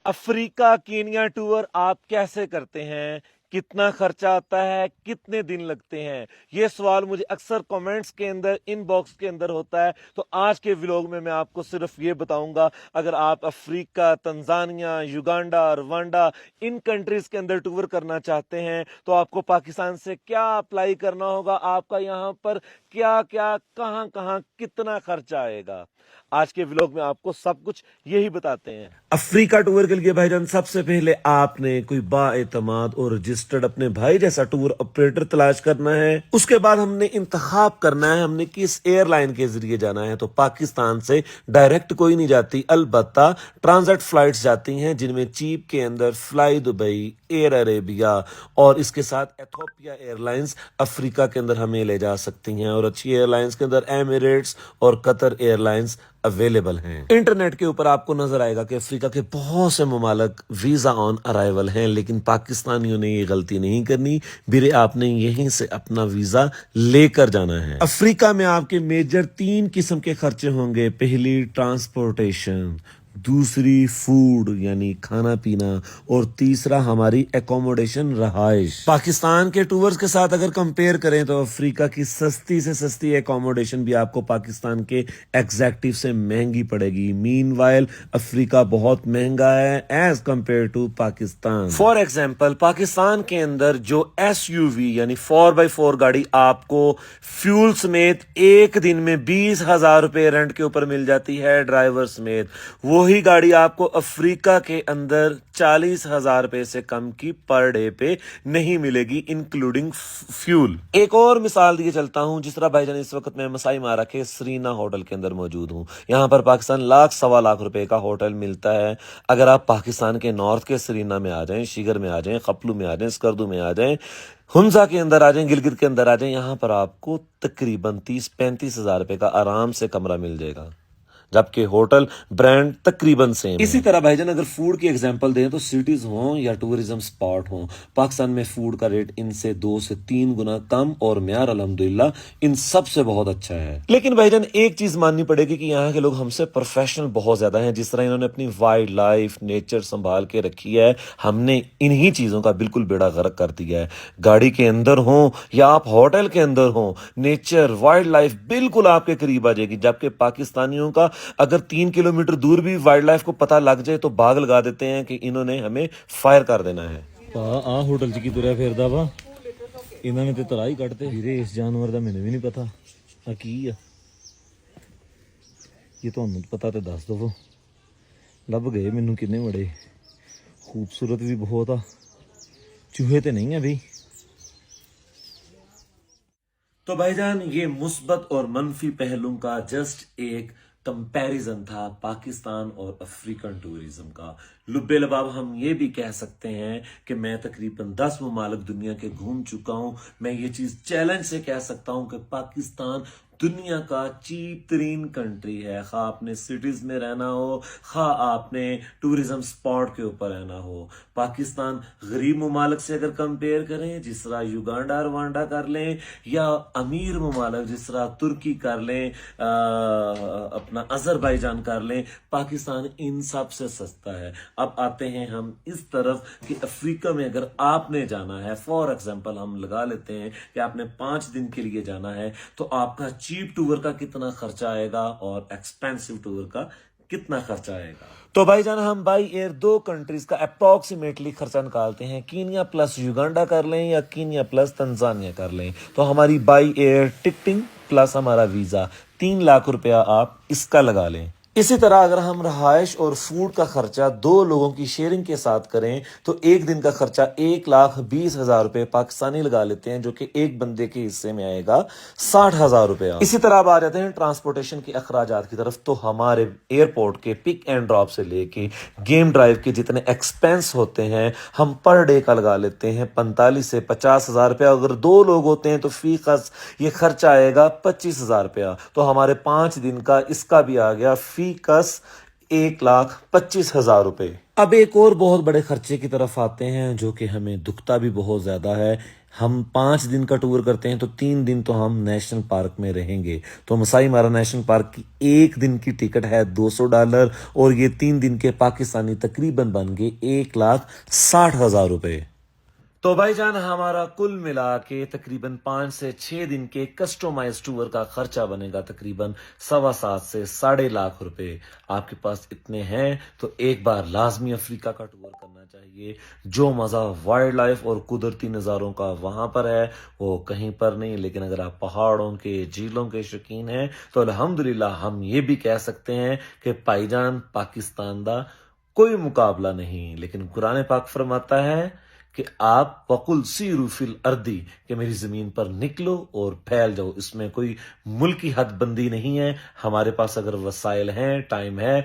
Africa Kenya tour आप कैसे करते हैं, कितना खर्चा आता है, कितने दिन लगते हैं? ये सवाल मुझे अक्सर कमेंट्स के अंदर, इनबॉक्स के अंदर होता है। तो आज के व्लॉग में मैं आपको सिर्फ ये बताऊंगा, अगर आप अफ्रीका, तंजानिया, युगांडा, रवांडा इन कंट्रीज के अंदर टूर करना चाहते हैं तो आपको पाकिस्तान से क्या अप्लाई करना होगा, आपका यहाँ पर क्या क्या, कहाँ कहाँ, कितना खर्चा आएगा। आज के व्लॉग में आपको सब कुछ यही बताते हैं। अफ्रीका टूर के लिए भाईजान सबसे पहले आपने कोई बाएतमाद और रजिस्टर्ड अपने भाई जैसा टूर ऑपरेटर तलाश करना है। उसके बाद हमने इंतखाब करना है हमने किस एयरलाइन के जरिए जाना है। तो पाकिस्तान से डायरेक्ट कोई नहीं जाती, अलबत्ता ट्रांजिट फ्लाइट्स जाती हैं, जिनमें चीप के अंदर फ्लाई दुबई, एयर अरेबिया और इसके साथ एथोपिया एयरलाइंस अफ्रीका के अंदर हमें ले जा सकती हैं। और अच्छी एयरलाइंस के अंदर एमिरेट्स और कतर एयरलाइंस अवेलेबल हैं। इंटरनेट के ऊपर आपको नजर आएगा कि अफ्रीका के बहुत से ममालिक वीजा ऑन अराइवल हैं, लेकिन पाकिस्तानियों ने ये गलती नहीं करनी। बिरे आपने यहीं से अपना वीजा लेकर जाना है। अफ्रीका में आपके मेजर 3 किस्म के खर्चे होंगे। पहली ट्रांसपोर्टेशन, दूसरी फूड यानी खाना पीना और तीसरा हमारी एकोमोडेशन रहाइश। पाकिस्तान के टूर्स के साथ अगर कंपेयर करें तो अफ्रीका की सस्ती से सस्ती एकोमोडेशन भी आपको पाकिस्तान के एग्जैक्टिव से महंगी पड़ेगी। मीनवाइल अफ्रीका बहुत महंगा है as compare to Pakistan. For example Pakistan के अंदर जो SUV यानी 4x4 गाड़ी आपको फ्यूल समेत एक दिन में 20,000 रुपए रेंट के ऊपर मिल जाती है, ड्राइवर समेत, वही गाड़ी आपको अफ्रीका के अंदर 40,000 रुपए से कम की पर डे पे नहीं मिलेगी, इंक्लूडिंग फ्यूल। एक और मिसाल दिए चलता हूं। जिस तरह भाईजान इस वक्त मैं मसाई मारा के सरीना होटल के अंदर मौजूद हूं। यहां पर पाकिस्तान लाख सवा लाख रुपए का होटल मिलता है। अगर आप पाकिस्तान के नॉर्थ के सरीना में आ जाएं, शिगर में आ जाएं, खपलू में आ जाएं, स्कर्दू में आ जाएं, हुंजा के अंदर आ जाएं, गिलगित के अंदर आ जाएं, यहां पर आपको तकरीबन 30-35 हजार रुपए का आराम से कमरा मिल जाएगा, जबकि होटल ब्रांड तकरीबन सेम। इसी तरह भाईजान अगर फूड की एग्जांपल दें तो सिटीज हों या टूरिज्म स्पॉट हों, पाकिस्तान में फूड का रेट इनसे 2 से 3 गुना कम और म्यार अल्हम्दुलिल्लाह इन सब से बहुत अच्छा है। लेकिन भाईजान एक चीज माननी पड़ेगी कि यहाँ के लोग हमसे प्रोफेशनल बहुत ज्यादा हैं। जिस तरह इन्होंने अपनी वाइल्ड लाइफ, नेचर संभाल के रखी है, हमने इन्हीं चीजों का बिल्कुल बेड़ा गर्क कर दिया है। गाड़ी के अंदर हो या आप होटल के अंदर हो, नेचर, वाइल्ड लाइफ बिल्कुल आपके करीब आ जाएगी। जबकि पाकिस्तानियों का अगर 3 किलोमीटर दूर भी वाइल्ड लाइफ को पता लग जाए तो भाग लगा देते हैं कि इन्होंने हमें फायर कर देना है। आ होटल च की तुरया फिरदा वा, इन्होंने ते तरा ही कटते वीरे। इस जानवर का मैंने भी नहीं पता आ की आ। ये तुहानू पता तो दस दवो। लभ गए मैनू किन्ने बड़े खूबसूरत भी बहुत आ, चूहे तो नहीं है भी। तो भाईजान ये मुस्बत और मनफी पहलुओं का जस्ट एक कंपैरिजन था पाकिस्तान और अफ्रीकन टूरिज्म का। लुब्बे लबाब हम ये भी कह सकते हैं कि मैं तकरीबन 10 ममालिक दुनिया के घूम चुका हूं। मैं ये चीज चैलेंज से कह सकता हूं कि पाकिस्तान दुनिया का चीप तरीन कंट्री है। खा आपने सिटीज में रहना हो, खा आपने टूरिज्म स्पॉट के ऊपर रहना हो। पाकिस्तान गरीब ममालिक से अगर कंपेयर करें, जिस तरह युगांडा, रवांडा कर लें, या अमीर ममालिक जिस तरह तुर्की कर लें, अपना अजरबैजान कर लें, पाकिस्तान इन सब से सस्ता है। अब आते हैं हम इस तरफ कि अफ्रीका में अगर आपने जाना है, फॉर एग्जांपल हम लगा लेते हैं कि आपने 5 दिन के लिए जाना है, तो आपका चीप टूर का कितना खर्चा आएगा और एक्सपेंसिव टूर का कितना खर्चा आएगा। तो भाईजान हम बाई एयर 2 कंट्रीज का अप्रोक्सीमेटली खर्चा निकालते हैं। कीनिया प्लस युगांडा कर लें या कीनिया प्लस तंजानिया कर लें, तो हमारी बाई एयर टिकटिंग प्लस हमारा वीजा 3 लाख रुपया आप इसका लगा लें। इसी तरह अगर हम रहाइश और फूड का खर्चा 2 लोगों की शेयरिंग के साथ करें तो एक दिन का खर्चा 1,20,000 रुपए पाकिस्तानी लगा लेते हैं, जो कि एक बंदे के हिस्से में आएगा 60,000 रुपया। इसी तरह अब आ जाते हैं ट्रांसपोर्टेशन के अखराजात की तरफ। तो हमारे एयरपोर्ट के पिक एंड ड्रॉप से लेके गेम ड्राइव के जितने एक्सपेंस होते हैं हम पर डे का लगा लेते हैं 45 से 50,000 रुपया। अगर 2 लोग होते हैं तो फी खर्च ये खर्चा आएगा 25,000 रुपया। तो हमारे 5 दिन का इसका भी आ गया फी कस 1,25,000 रुपए। अब एक और बहुत बड़े खर्चे की तरफ आते हैं जो कि हमें दुखता भी बहुत ज्यादा है, ہم 5 دن کا ٹور کرتے ہیں تو 3 دن تو ہم نیشنل پارک میں رہیں گے. تو مسائی مارا نیشنل پارک کی 1 دن کی ٹکٹ ہے $200 اور یہ 3 دن کے پاکستانی تقریباً بن گئے 1,60,000 روپے. تو بھائی جان ہمارا کل ملا کے تقریباً 5 سے 6 دن کے کسٹومائز ٹور کا خرچہ بنے گا تقریباً 7.25 سے 7.5 لاکھ روپے. آپ کے پاس اتنے ہیں تو ایک بار لازمی افریقہ کا ٹور کرنا چاہیے. جو مزہ وائلڈ لائف اور قدرتی نظاروں کا وہاں پر ہے وہ کہیں پر نہیں. لیکن اگر آپ پہاڑوں کے جھیلوں کے شوقین ہیں تو الحمدللہ ہم یہ بھی کہہ سکتے ہیں کہ بھائی جان پاکستان دا کوئی مقابلہ نہیں. لیکن قرآن پاک فرماتا ہے کہ آپ وَقُلْ سِیرُوا فِی الْأَرْضِ کہ میری زمین پر نکلو اور پھیل جاؤ. اس میں کوئی ملکی حد بندی نہیں ہے. ہمارے پاس اگر وسائل ہیں، ٹائم ہے